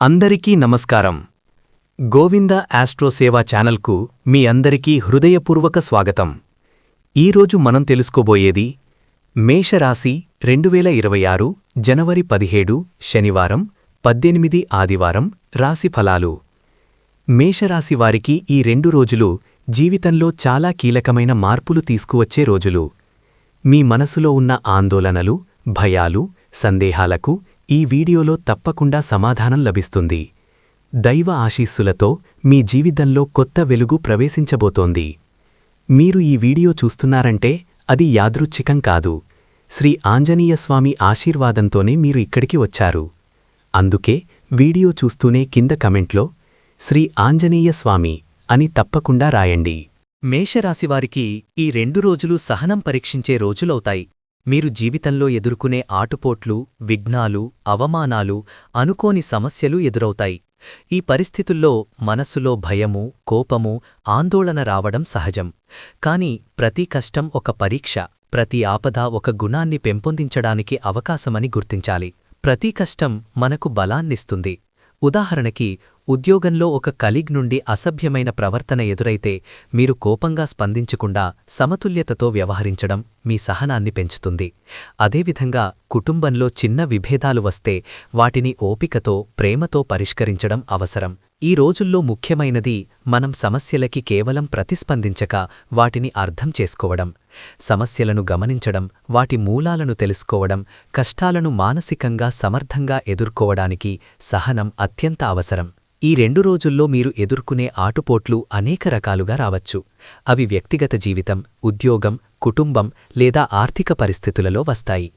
అందరికీ నమస్కారం. గోవింద ఆస్ట్రోసేవా ఛానల్కు మీ అందరికీ హృదయపూర్వక స్వాగతం. ఈరోజు మనం తెలుసుకోబోయేది మేషరాశి 2026 జనవరి 17 శనివారం 18 ఆదివారం రాశి ఫలాలు. మేషరాశి వారికి ఈ 2 రోజులు జీవితంలో చాలా కీలకమైన మార్పులు తీసుకువచ్చే రోజులు. మీ మనసులో ఉన్న ఆందోళనలు, భయాలు, సందేహాలకు ఈ వీడియోలో తప్పకుండా సమాధానం లభిస్తుంది. దైవ ఆశీస్సులతో మీ జీవితంలో కొత్త వెలుగు ప్రవేశించబోతోంది. మీరు ఈ వీడియో చూస్తున్నారంటే అది యాదృచ్ఛికం కాదు. శ్రీ ఆంజనేయస్వామి ఆశీర్వాదంతోనే మీరు ఇక్కడికి వచ్చారు. అందుకే వీడియో చూస్తూనే కింద కమెంట్లో శ్రీ ఆంజనేయస్వామి అని తప్పకుండా రాయండి. మేషరాశివారికి ఈ 2 రోజులు సహనం పరీక్షించే రోజులవుతాయి. మీరు జీవితంలో ఎదుర్కొనే ఆటుపోట్లు, విఘ్నాలు, అవమానాలు, అనుకోని సమస్యలు ఎదురవుతాయి. ఈ పరిస్థితుల్లో మనస్సులో భయము, కోపము, ఆందోళన రావడం సహజం. కాని ప్రతి కష్టం ఒక పరీక్ష, ప్రతి ఆపద ఒక గుణాన్ని పెంపొందించడానికి అవకాశమని గుర్తించాలి. ప్రతి కష్టం మనకు బలాన్నిస్తుంది. ఉదాహరణకి ఉద్యోగంలో ఒక కలీగ్ నుండి అసభ్యమైన ప్రవర్తన ఎదురైతే మీరు కోపంగా స్పందించకుండా సమతుల్యతతో వ్యవహరించడం మీ సహనాన్ని పెంచుతుంది. అదేవిధంగా కుటుంబంలో చిన్న విభేదాలు వస్తే వాటిని ఓపికతో, ప్రేమతో పరిష్కరించడం అవసరం. ఈ రోజుల్లో ముఖ్యమైనది మనం సమస్యలకి కేవలం ప్రతిస్పందించక వాటిని అర్థం చేసుకోవడం, సమస్యలను గమనించడం, వాటి మూలాలను తెలుసుకోవడం, కష్టాలను మానసికంగా సమర్థంగా ఎదుర్కోవడానికి సహనం అత్యంత అవసరం. ఈ 2 రోజుల్లో మీరు ఎదుర్కొనే ఆటుపోట్లు అనేక రకాలుగా రావచ్చు. అవి వ్యక్తిగత జీవితం, ఉద్యోగం, కుటుంబం లేదా ఆర్థిక పరిస్థితులలో వస్తాయి.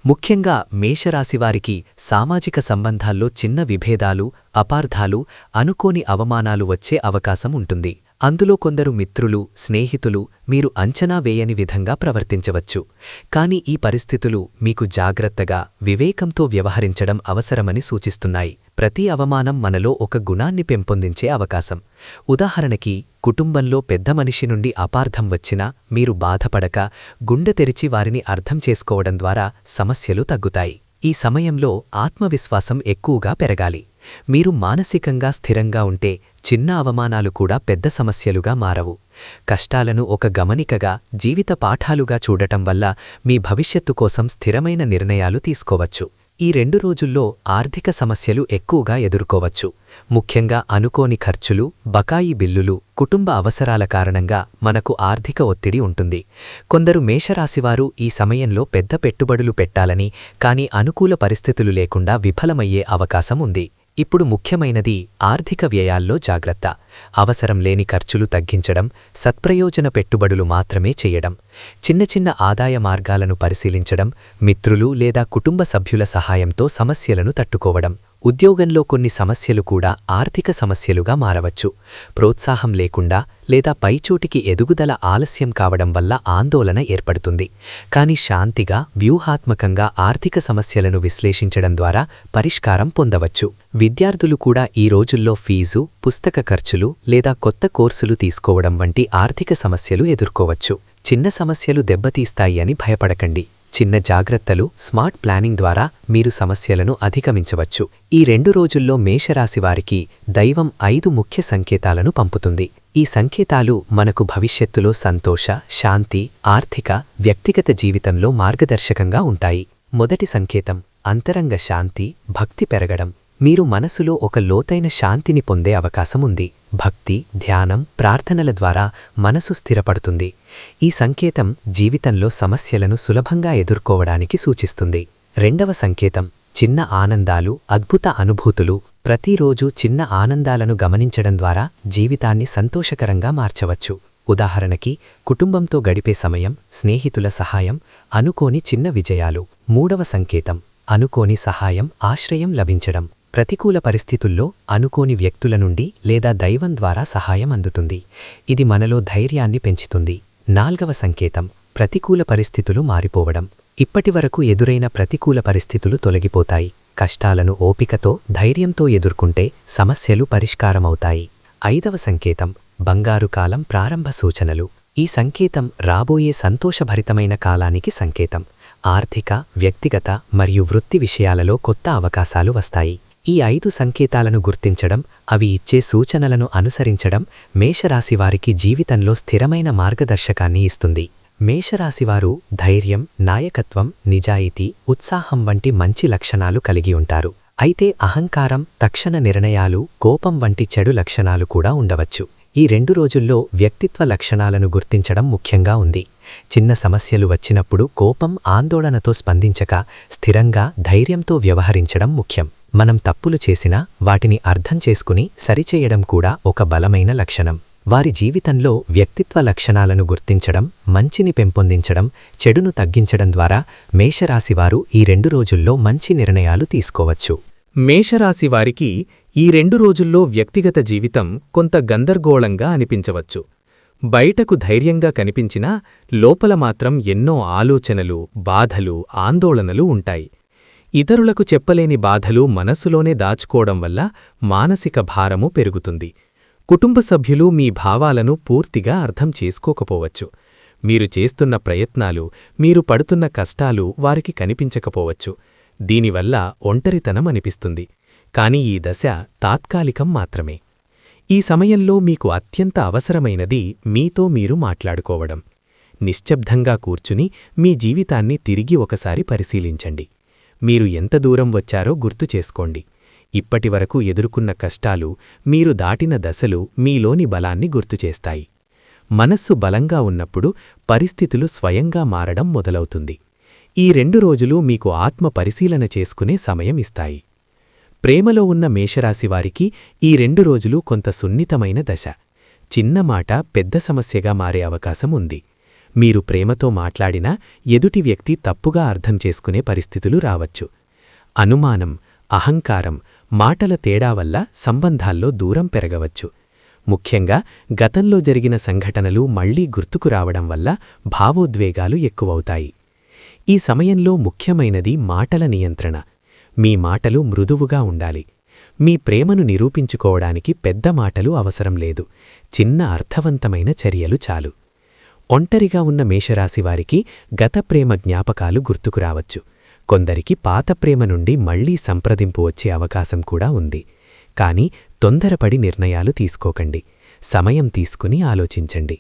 ముఖ్యంగా మేషరాశివారికి సామాజిక సంబంధాల్లో చిన్న విభేదాలు, అపార్థాలు, అనుకోని అవమానాలు వచ్చే అవకాశం ఉంటుంది. అందులో కొందరు మిత్రులు, స్నేహితులు మీరు అంచనా వేయని విధంగా ప్రవర్తించవచ్చు. కాని ఈ పరిస్థితులు మీకు జాగ్రత్తగా, వివేకంతో వ్యవహరించడం అవసరమని సూచిస్తున్నాయి. ప్రతి అవమానం మనలో ఒక గుణాన్ని పెంపొందించే అవకాశం. ఉదాహరణకి కుటుంబంలో పెద్ద మనిషి నుండి అపార్థం వచ్చినా మీరు బాధపడక, గుండె తెరిచి వారిని అర్థం చేసుకోవడం ద్వారా సమస్యలు తగ్గుతాయి. ఈ సమయంలో ఆత్మవిశ్వాసం ఎక్కువగా పెరగాలి. మీరు మానసికంగా స్థిరంగా ఉంటే చిన్న అవమానాలు కూడా పెద్ద సమస్యలుగా మారవు. కష్టాలను ఒక గమనికగా, జీవిత పాఠాలుగా చూడటం వల్ల మీ భవిష్యత్తు కోసం స్థిరమైన నిర్ణయాలు తీసుకోవచ్చు. ఈ 2 రోజుల్లో ఆర్థిక సమస్యలు ఎక్కువగా ఎదుర్కోవచ్చు. ముఖ్యంగా అనుకోని ఖర్చులు, బకాయి బిల్లులు, కుటుంబ అవసరాల కారణంగా మనకు ఆర్థిక ఒత్తిడి ఉంటుంది. కొందరు మేషరాశివారు ఈ సమయంలో పెద్ద పెట్టుబడులు పెట్టాలని, కానీ అనుకూల పరిస్థితులు లేకుండా విఫలమయ్యే అవకాశం ఉంది. ఇప్పుడు ముఖ్యమైనది ఆర్థిక వ్యయాల్లో జాగ్రత్త. అవసరం లేని ఖర్చులు తగ్గించడం, సత్ప్రయోజన పెట్టుబడులు మాత్రమే చేయడం, చిన్న చిన్న ఆదాయ మార్గాలను పరిశీలించడం, మిత్రులు లేదా కుటుంబ సభ్యుల సహాయంతో సమస్యలను తట్టుకోవడం. ఉద్యోగంలో కొన్ని సమస్యలు కూడా ఆర్థిక సమస్యలుగా మారవచ్చు. ప్రోత్సాహం లేకుండా లేదా పైచోటికి ఎదుగుదల ఆలస్యం కావడం వల్ల ఆందోళన ఏర్పడుతుంది. కాని శాంతిగా, వ్యూహాత్మకంగా ఆర్థిక సమస్యలను విశ్లేషించడం ద్వారా పరిష్కారం పొందవచ్చు. విద్యార్థులు కూడా ఈ రోజుల్లో ఫీజు, పుస్తక ఖర్చులు లేదా కొత్త కోర్సులు తీసుకోవడం వంటి ఆర్థిక సమస్యలు ఎదుర్కోవచ్చు. చిన్న సమస్యలు దెబ్బతీస్తాయి అని భయపడకండి. చిన్న జాగ్రత్తలు, స్మార్ట్ ప్లానింగ్ ద్వారా మీరు సమస్యలను అధిగమించవచ్చు. ఈ 2 రోజుల్లో మేషరాశివారికి దైవం 5 ముఖ్య సంకేతాలను పంపుతుంది. ఈ సంకేతాలు మనకు భవిష్యత్తులో సంతోష, శాంతి, ఆర్థిక, వ్యక్తిగత జీవితంలో మార్గదర్శకంగా ఉంటాయి. మొదటి సంకేతం అంతరంగ శాంతి, భక్తి పెరగడం. మీరు మనసులో ఒక లోతైన శాంతిని పొందే అవకాశముంది. భక్తి, ధ్యానం, ప్రార్థనల ద్వారా మనసు స్థిరపడుతుంది. ఈ సంకేతం జీవితంలో సమస్యలను సులభంగా ఎదుర్కోవడానికి సూచిస్తుంది. రెండవ సంకేతం చిన్న ఆనందాలు, అద్భుత అనుభూతులు. ప్రతిరోజూ చిన్న ఆనందాలను గమనించడం ద్వారా జీవితాన్ని సంతోషకరంగా మార్చవచ్చు. ఉదాహరణకి కుటుంబంతో గడిపే సమయం, స్నేహితుల సహాయం, అనుకోని చిన్న విజయాలు. మూడవ సంకేతం అనుకోని సహాయం, ఆశ్రయం లభించడం. ప్రతికూల పరిస్థితుల్లో అనుకోని వ్యక్తుల నుండి లేదా దైవం ద్వారా సహాయం అందుతుంది. ఇది మనలో ధైర్యాన్ని పెంచుతుంది. నాల్గవ సంకేతం ప్రతికూల పరిస్థితులు మారిపోవడం. ఇప్పటివరకు ఎదురైన ప్రతికూల పరిస్థితులు తొలగిపోతాయి. కష్టాలను ఓపికతో, ధైర్యంతో ఎదుర్కొంటే సమస్యలు పరిష్కారమవుతాయి. ఐదవ సంకేతం బంగారు కాలం ప్రారంభ సూచనలు. ఈ సంకేతం రాబోయే సంతోషభరితమైన కాలానికి సంకేతం. ఆర్థిక, వ్యక్తిగత మరియు వృత్తి విషయాలలో కొత్త అవకాశాలు వస్తాయి. ఈ 5 సంకేతాలను గుర్తించడం, అవి ఇచ్చే సూచనలను అనుసరించడం మేషరాశివారికి జీవితంలో స్థిరమైన మార్గదర్శకాన్ని ఇస్తుంది. మేషరాశివారు ధైర్యం, నాయకత్వం, నిజాయితీ, ఉత్సాహం వంటి మంచి లక్షణాలు కలిగి ఉంటారు. అయితే అహంకారం, తక్షణ నిర్ణయాలు, కోపం వంటి చెడు లక్షణాలు కూడా ఉండవచ్చు. ఈ 2 రోజుల్లో వ్యక్తిత్వ లక్షణాలను గుర్తించడం ముఖ్యంగా ఉంది. చిన్న సమస్యలు వచ్చినప్పుడు కోపం, ఆందోళనతో స్పందించక స్థిరంగా, ధైర్యంతో వ్యవహరించడం ముఖ్యం. మనం తప్పులు చేసినా వాటిని అర్థం చేసుకుని సరిచేయడం కూడా ఒక బలమైన లక్షణం. వారి జీవితంలో వ్యక్తిత్వ లక్షణాలను గుర్తించడం, మంచిని పెంపొందించడం, చెడును తగ్గించడం ద్వారా మేషరాశివారు ఈ 2 రోజుల్లో మంచి నిర్ణయాలు తీసుకోవచ్చు. మేషరాశివారికి ఈ 2 రోజుల్లో వ్యక్తిగత జీవితం కొంత గందరగోళంగా అనిపించవచ్చు. బయటకు ధైర్యంగా కనిపించినా లోపల మాత్రం ఎన్నో ఆలోచనలు, బాధలు, ఆందోళనలు ఉంటాయి. ఇతరులకు చెప్పలేని బాధలు మనస్సులోనే దాచుకోవడం వల్ల మానసిక భారము పెరుగుతుంది. కుటుంబ సభ్యులు మీ భావాలను పూర్తిగా అర్థం చేసుకోకపోవచ్చు. మీరు చేస్తున్న ప్రయత్నాలు, మీరు పడుతున్న కష్టాలు వారికి కనిపించకపోవచ్చు. దీనివల్ల ఒంటరితనం అనిపిస్తుంది. కాని ఈ దశ తాత్కాలికం మాత్రమే. ఈ సమయంలో మీకు అత్యంత అవసరమైనది మీతో మీరు మాట్లాడుకోవడం. నిశ్శబ్దంగా కూర్చుని మీ జీవితాన్ని తిరిగి ఒకసారి పరిశీలించండి. మీరు ఎంత దూరం వచ్చారో గుర్తు చేసుకోండి. ఇప్పటివరకు ఎదుర్కొన్న కష్టాలు, మీరు దాటిన దశలు మీలోని బలాన్ని గుర్తుచేస్తాయి. మనస్సు బలంగా ఉన్నప్పుడు పరిస్థితులు స్వయంగా మారడం మొదలవుతుంది. ఈ 2 రోజులు మీకు ఆత్మ పరిశీలన చేసుకునే సమయం ఇస్తాయి. ప్రేమలో ఉన్న మేషరాశివారికి ఈ 2 రోజులు కొంత సున్నితమైన దశ. చిన్న మాట పెద్ద సమస్యగా మారే అవకాశం ఉంది. మీరు ప్రేమతో మాట్లాడినా ఎదుటి వ్యక్తి తప్పుగా అర్థం చేసుకునే పరిస్థితులు రావచ్చు. అనుమానం, అహంకారం, మాటల తేడా వల్ల సంబంధాల్లో దూరం పెరగవచ్చు. ముఖ్యంగా గతంలో జరిగిన సంఘటనలు మళ్లీ గుర్తుకు రావడం వల్ల భావోద్వేగాలు ఎక్కువవుతాయి. ఈ సమయంలో ముఖ్యమైనది మాటల నియంత్రణ. మీ మాటలు మృదువుగా ఉండాలి. మీ ప్రేమను నిరూపించుకోవడానికి పెద్ద మాటలు అవసరం లేదు. చిన్న అర్థవంతమైన చర్యలు చాలు. ఒంటరిగా ఉన్న మేషరాశివారికి గత ప్రేమ జ్ఞాపకాలు గుర్తుకురావచ్చు. కొందరికి పాత ప్రేమ నుండి మళ్లీ సంప్రదింపు వచ్చే అవకాశం కూడా ఉంది. కాని తొందరపడి నిర్ణయాలు తీసుకోకండి. సమయం తీసుకుని ఆలోచించండి.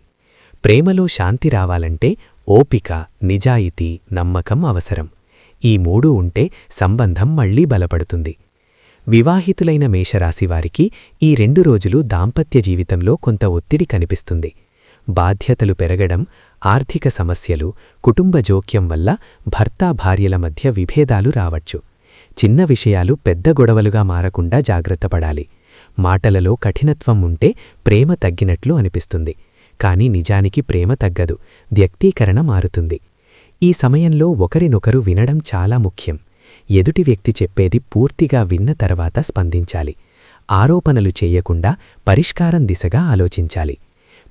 ప్రేమలో శాంతి రావాలంటే ఓపిక, నిజాయితీ, నమ్మకం అవసరం. ఈ 3 ఉంటే సంబంధం మళ్లీ బలపడుతుంది. వివాహితులైన మేషరాశివారికి ఈ 2 రోజులు దాంపత్య జీవితంలో కొంత ఒత్తిడి కనిపిస్తుంది. బాధ్యతలు పెరగడం, ఆర్థిక సమస్యలు, కుటుంబ జోక్యం వల్ల భర్తాభార్యల మధ్య విభేదాలు రావచ్చు. చిన్న విషయాలు పెద్ద గొడవలుగా మారకుండా జాగ్రత్తపడాలి. మాటలలో కఠినత్వం ఉంటే ప్రేమ తగ్గినట్లు అనిపిస్తుంది. కాని నిజానికి ప్రేమ తగ్గదు, వ్యక్తీకరణ మారుతుంది. ఈ సమయంలో ఒకరినొకరు వినడం చాలా ముఖ్యం. ఎదుటి వ్యక్తి చెప్పేది పూర్తిగా విన్న తర్వాత స్పందించాలి. ఆరోపణలు చేయకుండా పరిష్కారం దిశగా ఆలోచించాలి.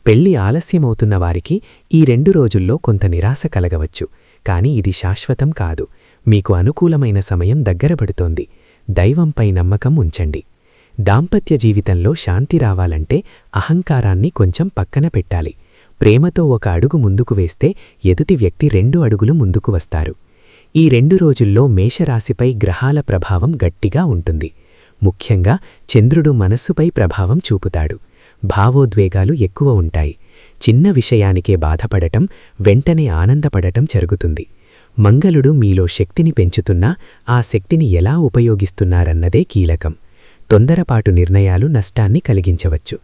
పెళ్లి ఆలస్యమవుతున్న వారికి ఈ 2 రోజుల్లో కొంత నిరాశ కలగవచ్చు. కాని ఇది శాశ్వతం కాదు. మీకు అనుకూలమైన సమయం దగ్గరపడుతోంది. దైవంపై నమ్మకం ఉంచండి. దాంపత్య జీవితంలో శాంతి రావాలంటే అహంకారాన్ని కొంచెం పక్కన పెట్టాలి. ప్రేమతో ఒక అడుగు ముందుకు వేస్తే ఎదుటి వ్యక్తి 2 అడుగులు ముందుకు వస్తారు. ఈ 2 రోజుల్లో మేషరాశిపై గ్రహాల ప్రభావం గట్టిగా ఉంటుంది. ముఖ్యంగా చంద్రుడు మనస్సుపై ప్రభావం చూపుతాడు. భావోద్వేగాలు ఎక్కువ ఉంటాయి. చిన్న విషయానికే బాధపడటం, వెంటనే ఆనందపడటం జరుగుతుంది. మంగళుడు మీలో శక్తిని పెంచుతున్నా ఆ శక్తిని ఎలా ఉపయోగిస్తున్నారన్నదే కీలకం. తొందరపాటు నిర్ణయాలు నష్టాన్ని కలిగించవచ్చు.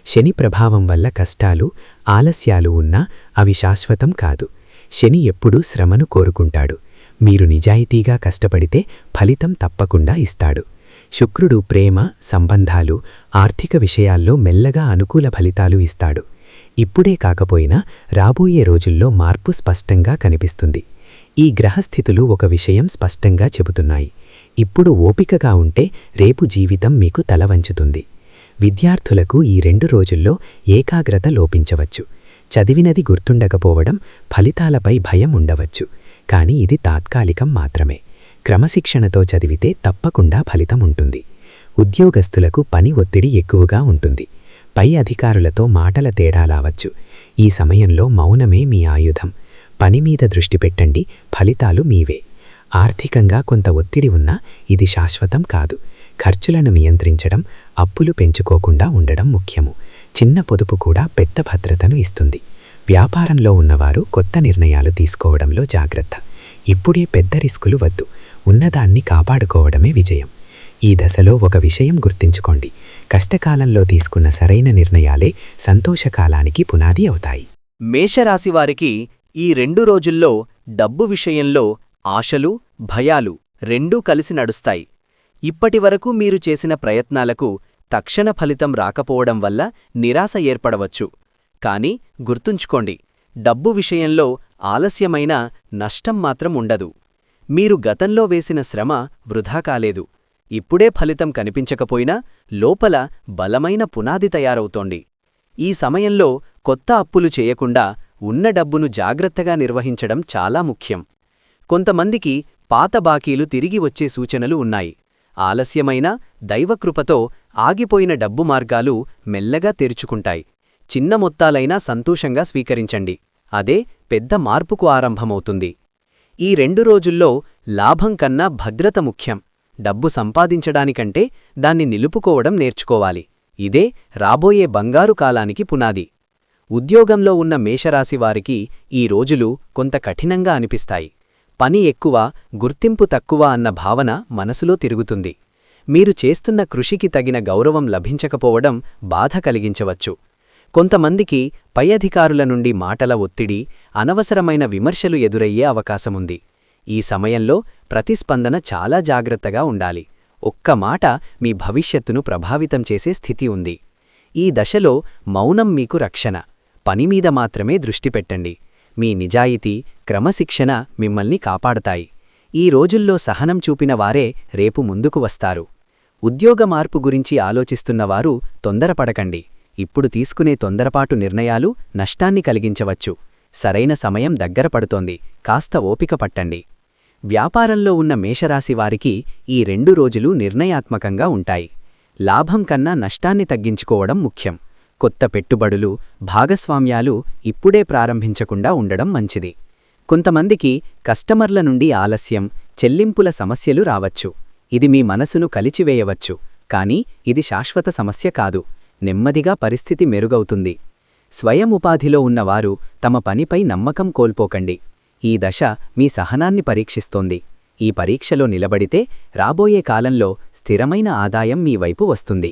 శని ప్రభావం వల్ల కష్టాలు, ఆలస్యాలు ఉన్నా అవి శాశ్వతం కాదు. శని ఎప్పుడూ శ్రమను కోరుకుంటాడు. మీరు నిజాయితీగా కష్టపడితే ఫలితం తప్పకుండా ఇస్తాడు. శుక్రుడు ప్రేమ, సంబంధాలు, ఆర్థిక విషయాల్లో మెల్లగా అనుకూల ఫలితాలు ఇస్తాడు. ఇప్పుడే కాకపోయినా రాబోయే రోజుల్లో మార్పు స్పష్టంగా కనిపిస్తుంది. ఈ గ్రహస్థితులు ఒక విషయం స్పష్టంగా చెబుతున్నాయి. ఇప్పుడు ఓపికగా ఉంటే రేపు జీవితం మీకు తలవంచుతుంది. విద్యార్థులకు ఈ 2 రోజుల్లో ఏకాగ్రత లోపించవచ్చు. చదివినది గుర్తుండకపోవడం, ఫలితాలపై భయం ఉండవచ్చు. కాని ఇది తాత్కాలికం మాత్రమే. క్రమశిక్షణతో చదివితే తప్పకుండా ఫలితం ఉంటుంది. ఉద్యోగస్తులకు పని ఒత్తిడి ఎక్కువగా ఉంటుంది. పై అధికారులతో మాటల తేడాలావచ్చు. ఈ సమయంలో మౌనమే మీ ఆయుధం. పనిమీద దృష్టి పెట్టండి, ఫలితాలు మీవే. ఆర్థికంగా కొంత ఒత్తిడి ఉన్నా ఇది శాశ్వతం కాదు. ఖర్చులను నియంత్రించడం, అప్పులు పెంచుకోకుండా ఉండడం ముఖ్యము. చిన్న పొదుపు కూడా పెద్ద భద్రతను ఇస్తుంది. వ్యాపారంలో ఉన్నవారు కొత్త నిర్ణయాలు తీసుకోవడంలో జాగ్రత్త. ఇప్పుడే పెద్ద రిస్కులు వద్దు. ఉన్నదాన్ని కాపాడుకోవడమే విజయం. ఈ దశలో ఒక విషయం గుర్తుంచుకోండి. కష్టకాలంలో తీసుకున్న సరైన నిర్ణయాలే సంతోషకాలానికి పునాది అవుతాయి. మేషరాశివారికి ఈ 2 రోజుల్లో డబ్బు విషయంలో ఆశలు, భయాలు రెండూ కలిసి నడుస్తాయి. ఇప్పటివరకు మీరు చేసిన ప్రయత్నాలకు తక్షణ ఫలితం రాకపోవడం వల్ల నిరాశ ఏర్పడవచ్చు. కాని గుర్తుంచుకోండి, డబ్బు విషయంలో ఆలస్యమైన నష్టం మాత్రం ఉండదు. మీరు గతంలో వేసిన శ్రమ వృధా కాలేదు. ఇప్పుడే ఫలితం కనిపించకపోయినా లోపల బలమైన పునాది తయారవుతోంది. ఈ సమయంలో కొత్త అప్పులు చేయకుండా ఉన్న డబ్బును జాగ్రత్తగా నిర్వహించడం చాలా ముఖ్యం. కొంతమందికి పాత బాకీలు తిరిగి వచ్చే సూచనలు ఉన్నాయి. ఆలస్యమైన దైవకృపతో ఆగిపోయిన డబ్బు మార్గాలు మెల్లగా తెరుచుకుంటాయి. చిన్న మొత్తాలైనా సంతోషంగా స్వీకరించండి. అదే పెద్ద మార్పుకు ఆరంభమవుతుంది. ఈ 2 రోజుల్లో లాభం కన్నా భద్రత ముఖ్యం. డబ్బు సంపాదించడానికంటే దాన్ని నిలుపుకోవడం నేర్చుకోవాలి. ఇదే రాబోయే బంగారు కాలానికి పునాది. ఉద్యోగంలో ఉన్న మేషరాశివారికి ఈ రోజులు కొంత కఠినంగా అనిపిస్తాయి. పని ఎక్కువ, గుర్తింపు తక్కువ అన్న భావన మనసులో తిరుగుతుంది. మీరు చేస్తున్న కృషికి తగిన గౌరవం లభించకపోవడం బాధ కలిగించవచ్చు. కొంతమందికి పై అధికారుల నుండి మాటల ఒత్తిడి, అనవసరమైన విమర్శలు ఎదురయ్యే అవకాశముంది. ఈ సమయంలో ప్రతిస్పందన చాలా జాగ్రత్తగా ఉండాలి. ఒక్క మాట మీ భవిష్యత్తును ప్రభావితం చేసే స్థితి ఉంది. ఈ దశలో మౌనం మీకు రక్షణ. పనిమీద మాత్రమే దృష్టి పెట్టండి. మీ నిజాయితీ, క్రమశిక్షణ మిమ్మల్ని కాపాడతాయి. ఈ రోజుల్లో సహనం చూపిన వారే రేపు ముందుకు వస్తారు. ఉద్యోగ మార్పు గురించి ఆలోచిస్తున్నవారు తొందరపడకండి. ఇప్పుడు తీసుకునే తొందరపాటు నిర్ణయాలు నష్టాన్ని కలిగించవచ్చు. సరైన సమయం దగ్గర పడుతోంది. కాస్త ఓపిక పట్టండి. వ్యాపారంలో ఉన్న మేషరాశివారికి ఈ 2 రోజులు నిర్ణయాత్మకంగా ఉంటాయి. లాభం కన్నా నష్టాన్ని తగ్గించుకోవడం ముఖ్యం. కొత్త పెట్టుబడులు, భాగస్వామ్యాలు ఇప్పుడే ప్రారంభించకుండా ఉండడం మంచిది. కొంతమందికి కస్టమర్ల నుండి ఆలస్యం, చెల్లింపుల సమస్యలు రావచ్చు. ఇది మీ మనసును కలిచివేయవచ్చు. కానీ ఇది శాశ్వత సమస్య కాదు. నెమ్మదిగా పరిస్థితి మెరుగవుతుంది. స్వయం ఉపాధిలో ఉన్నవారు తమ పనిపై నమ్మకం కోల్పోకండి. ఈ దశ మీ సహనాన్ని పరీక్షిస్తోంది. ఈ పరీక్షలో నిలబడితే రాబోయే కాలంలో స్థిరమైన ఆదాయం మీ వైపు వస్తుంది.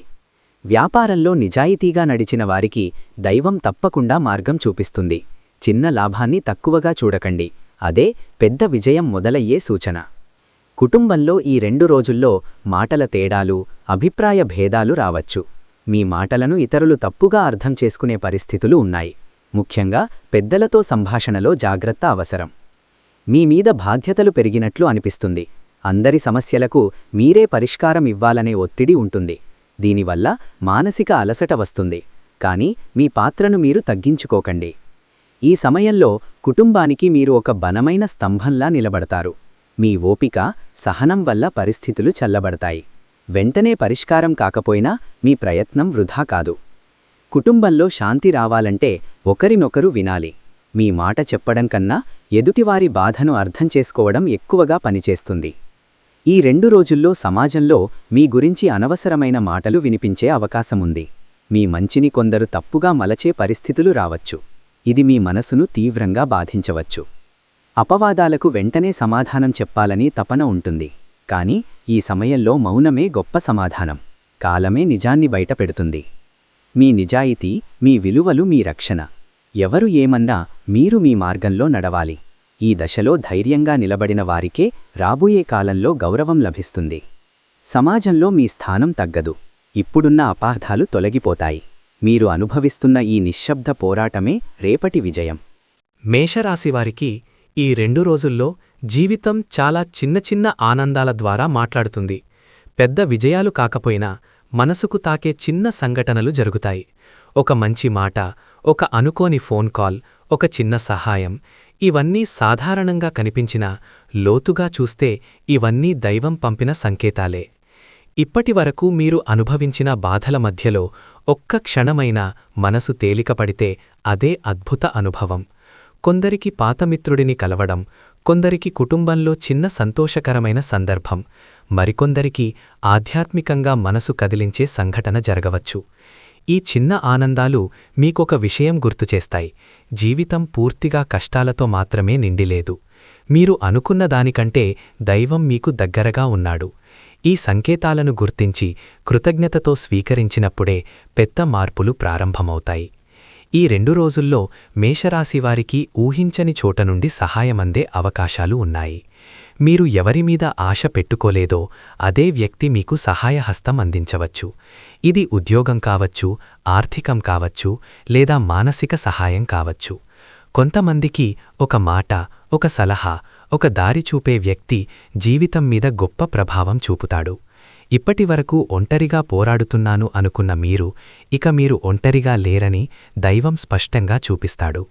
వ్యాపారంలో నిజాయితీగా నడిచిన వారికి దైవం తప్పకుండా మార్గం చూపిస్తుంది. చిన్న లాభాన్ని తక్కువగా చూడకండి. అదే పెద్ద విజయం మొదలయ్యే సూచన. కుటుంబంలో ఈ 2 రోజుల్లో మాటల తేడాలు, అభిప్రాయ భేదాలు రావచ్చు. మీ మాటలను ఇతరులు తప్పుగా అర్థం చేసుకునే పరిస్థితులు ఉన్నాయి. ముఖ్యంగా పెద్దలతో సంభాషణలో జాగ్రత్త అవసరం. మీ మీద బాధ్యతలు పెరిగినట్లు అనిపిస్తుంది. అందరి సమస్యలకు మీరే పరిష్కారం ఇవ్వాలనే ఒత్తిడి ఉంటుంది. దీనివల్ల మానసిక అలసట వస్తుంది. కానీ మీ పాత్రను మీరు తగ్గించుకోకండి. ఈ సమయంలో కుటుంబానికి మీరు ఒక బలమైన స్తంభంలా నిలబడతారు. మీ ఓపిక, సహనం వల్ల పరిస్థితులు చల్లబడతాయి. వెంటనే పరిష్కారం కాకపోయినా మీ ప్రయత్నం వృధా కాదు. కుటుంబంలో శాంతి రావాలంటే ఒకరినొకరు వినాలి. మీ మాట చెప్పడం కన్నా ఎదుటివారి బాధను అర్థం చేసుకోవడం ఎక్కువగా పనిచేస్తుంది. ఈ 2 రోజుల్లో సమాజంలో మీ గురించి అనవసరమైన మాటలు వినిపించే అవకాశముంది. మీ మంచిని కొందరు తప్పుగా మలచే పరిస్థితులు రావచ్చు. ఇది మీ మనసును తీవ్రంగా బాధించవచ్చు. అపవాదాలకు వెంటనే సమాధానం చెప్పాలని తపన ఉంటుంది. కాని ఈ సమయంలో మౌనమే గొప్ప సమాధానం. కాలమే నిజాన్ని బయటపెడుతుంది. మీ నిజాయితీ, మీ విలువలు మీ రక్షణ. ఎవరు ఏమన్నా మీరు మీ మార్గంలో నడవాలి. ఈ దశలో ధైర్యంగా నిలబడిన వారికే రాబోయే కాలంలో గౌరవం లభిస్తుంది. సమాజంలో మీ స్థానం తగ్గదు. ఇప్పుడున్న అపార్థాలు తొలగిపోతాయి. మీరు అనుభవిస్తున్న ఈ నిశ్శబ్ద పోరాటమే రేపటి విజయం. మేషరాశివారికి ఈ 2 రోజుల్లో జీవితం చాలా చిన్న చిన్న ఆనందాల ద్వారా మాట్లాడుతుంది. పెద్ద విజయాలు కాకపోయినా మనసుకు తాకే చిన్న సంఘటనలు జరుగుతాయి. ఒక మంచి మాట, ఒక అనుకోని ఫోన్ కాల్, ఒక చిన్న సహాయం, ఇవన్నీ సాధారణంగా కనిపించినా లోతుగా చూస్తే ఇవన్నీ దైవం పంపిన సంకేతాలే. ఇప్పటివరకు మీరు అనుభవించిన బాధల మధ్యలో ఒక్క క్షణమైనా మనసు తేలికపడితే అదే అద్భుత అనుభవం. కొందరికి పాతమిత్రుడిని కలవడం, కొందరికి కుటుంబంలో చిన్న సంతోషకరమైన సందర్భం, మరికొందరికి ఆధ్యాత్మికంగా మనసు కదిలించే సంఘటన జరగవచ్చు. ఈ చిన్న ఆనందాలు మీకొక విషయం గుర్తుచేస్తాయి: జీవితం పూర్తిగా కష్టాలతో మాత్రమే నిండిలేదు. మీరు అనుకున్న దానికంటే దైవం మీకు దగ్గరగా ఉన్నాడు. ఈ సంకేతాలను గుర్తించి కృతజ్ఞతతో స్వీకరించినప్పుడే పెద్ద మార్పులు ప్రారంభమవుతాయి. ఈ 2 రోజుల్లో మేషరాశివారికి ఊహించని చోట నుండి సహాయమందే అవకాశాలు ఉన్నాయి. మీరు ఎవరిమీద ఆశ పెట్టుకోలేదో అదే వ్యక్తి మీకు సహాయహస్తం అందించవచ్చు. ఇది ఉద్యోగం కావచ్చు, ఆర్థికం కావచ్చు, లేదా మానసిక సహాయం కావచ్చు. కొంతమందికి ఒక మాట, ఒక సలహా, ఒక దారి చూపే వ్యక్తి జీవితం మీద గొప్ప ప్రభావం చూపుతాడు. ఇప్పటివరకు ఒంటరిగా పోరాడుతున్నాను అనుకున్న మీరు ఇక మీరు ఒంటరిగా లేరని దైవం స్పష్టంగా చూపిస్తాడు.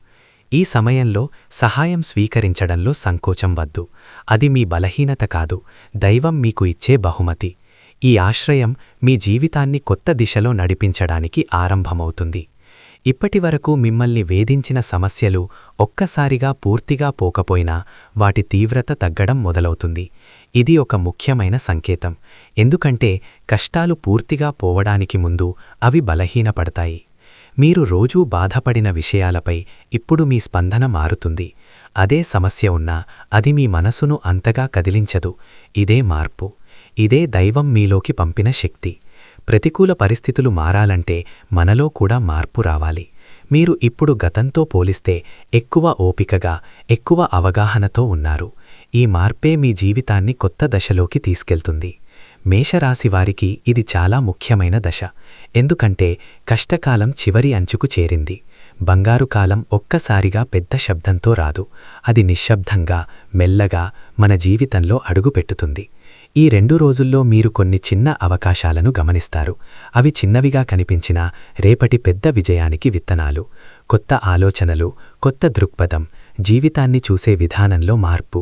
ఈ సమయంలో సహాయం స్వీకరించడంలో సంకోచం వద్దు. అది మీ బలహీనత కాదు, దైవం మీకు ఇచ్చే బహుమతి. ఈ ఆశ్రయం మీ జీవితాన్ని కొత్త దిశలో నడిపించడానికి ఆరంభమవుతుంది. ఇప్పటివరకు మిమ్మల్ని వేధించిన సమస్యలు ఒక్కసారిగా పూర్తిగా పోకపోయినా వాటి తీవ్రత తగ్గడం మొదలవుతుంది. ఇది ఒక ముఖ్యమైన సంకేతం, ఎందుకంటే కష్టాలు పూర్తిగా పోవడానికి ముందు అవి బలహీనపడతాయి. మీరు రోజూ బాధపడిన విషయాలపై ఇప్పుడు మీ స్పందన మారుతుంది. అదే సమస్య ఉన్నా అది మీ మనసును అంతగా కదిలించదు. ఇదే మార్పు, ఇదే దైవం మీలోకి పంపిన శక్తి. ప్రతికూల పరిస్థితులు మారాలంటే మనలో కూడా మార్పు రావాలి. మీరు ఇప్పుడు గతంతో పోలిస్తే ఎక్కువ ఓపికగా, ఎక్కువ అవగాహనతో ఉన్నారు. ఈ మార్పే మీ జీవితాన్ని కొత్త దశలోకి తీసుకెళ్తుంది. మేషరాశివారికి ఇది చాలా ముఖ్యమైన దశ, ఎందుకంటే కష్టకాలం చివరి అంచుకు చేరింది. బంగారు కాలం ఒక్కసారిగా పెద్ద శబ్దంతో రాదు, అది నిశ్శబ్దంగా, మెల్లగా మన జీవితంలో అడుగుపెట్టుతుంది. ఈ 2 రోజుల్లో మీరు కొన్ని చిన్న అవకాశాలను గమనిస్తారు. అవి చిన్నవిగా కనిపించినా రేపటి పెద్ద విజయానికి విత్తనాలు. కొత్త ఆలోచనలు, కొత్త దృక్పథం, జీవితాన్ని చూసే విధానంలో మార్పు,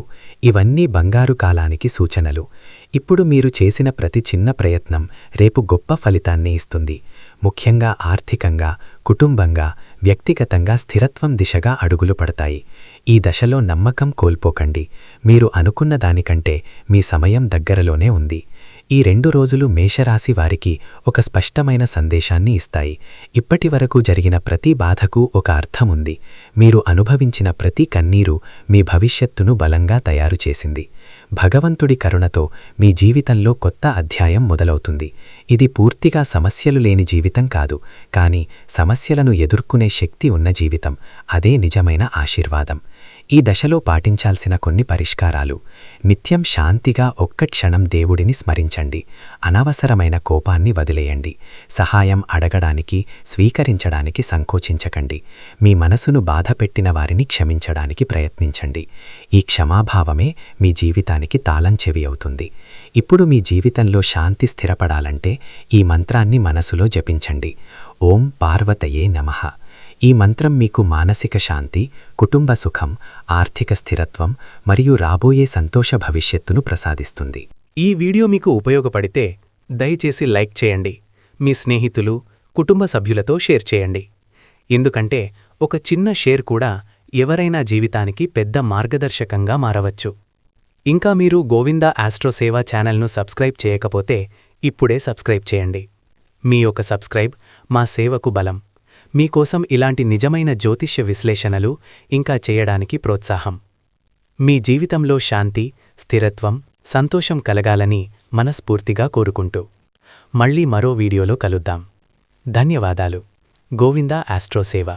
ఇవన్నీ బంగారు కాలానికి సూచనలు. ఇప్పుడు మీరు చేసిన ప్రతి చిన్న ప్రయత్నం రేపు గొప్ప ఫలితాన్ని ఇస్తుంది. ముఖ్యంగా ఆర్థికంగా, కుటుంబంగా, వ్యక్తిగతంగా స్థిరత్వం దిశగా అడుగులు పడతాయి. ఈ దశలో నమ్మకం కోల్పోకండి. మీరు అనుకున్న దానికంటే మీ సమయం దగ్గరలోనే ఉంది. ఈ 2 రోజులు మేషరాశి వారికి ఒక స్పష్టమైన సందేశాన్ని ఇస్తాయి. ఇప్పటివరకు జరిగిన ప్రతి బాధకు ఒక అర్థముంది. మీరు అనుభవించిన ప్రతి కన్నీరు మీ భవిష్యత్తును బలంగా తయారు చేసింది. భగవంతుడి కరుణతో మీ జీవితంలో కొత్త అధ్యాయం మొదలవుతుంది. ఇది పూర్తిగా సమస్యలు లేని జీవితం కాదు, కానీ సమస్యలను ఎదుర్కొనే శక్తి ఉన్న జీవితం. అదే నిజమైన ఆశీర్వాదం. ఈ దశలో పాటించాల్సిన కొన్ని పరిష్కారాలు: నిత్యం శాంతిగా ఒక్క క్షణం దేవుడిని స్మరించండి. అనవసరమైన కోపాన్ని వదిలేయండి. సహాయం అడగడానికి, స్వీకరించడానికి సంకోచించకండి. మీ మనసును బాధపెట్టిన వారిని క్షమించడానికి ప్రయత్నించండి. ఈ క్షమాభావమే మీ జీవితానికి తాళం చెవి అవుతుంది. ఇప్పుడు మీ జీవితంలో శాంతి స్థిరపడాలంటే ఈ మంత్రాన్ని మనసులో జపించండి: ఓం పార్వతయే నమః. ఈ మంత్రం మీకు మానసిక శాంతి, కుటుంబ సుఖం, ఆర్థిక స్థిరత్వం మరియు రాబోయే సంతోష భవిష్యత్తును ప్రసాదిస్తుంది. ఈ వీడియో మీకు ఉపయోగపడితే దయచేసి లైక్ చేయండి. మీ స్నేహితులు, కుటుంబ సభ్యులతో షేర్ చేయండి. ఎందుకంటే ఒక చిన్న షేర్ కూడా ఎవరైనా జీవితానికి పెద్ద మార్గదర్శకంగా మారవచ్చు. ఇంకా మీరు గోవిందా ఆస్ట్రో సేవ ఛానల్ను సబ్స్క్రైబ్ చేయకపోతే ఇప్పుడే సబ్స్క్రైబ్ చేయండి. మీ యొక్క సబ్స్క్రైబ్ మా సేవకు బలం. మీకోసం ఇలాంటి నిజమైన జ్యోతిష్య విశ్లేషణలు ఇంకా చేయడానికి ప్రోత్సాహం. మీ జీవితంలో శాంతి, స్థిరత్వం, సంతోషం కలగాలని మనస్ఫూర్తిగా కోరుకుంటూ మళ్ళీ మరో వీడియోలో కలుద్దాం. ధన్యవాదాలు. గోవిందా ఆస్ట్రో సేవ.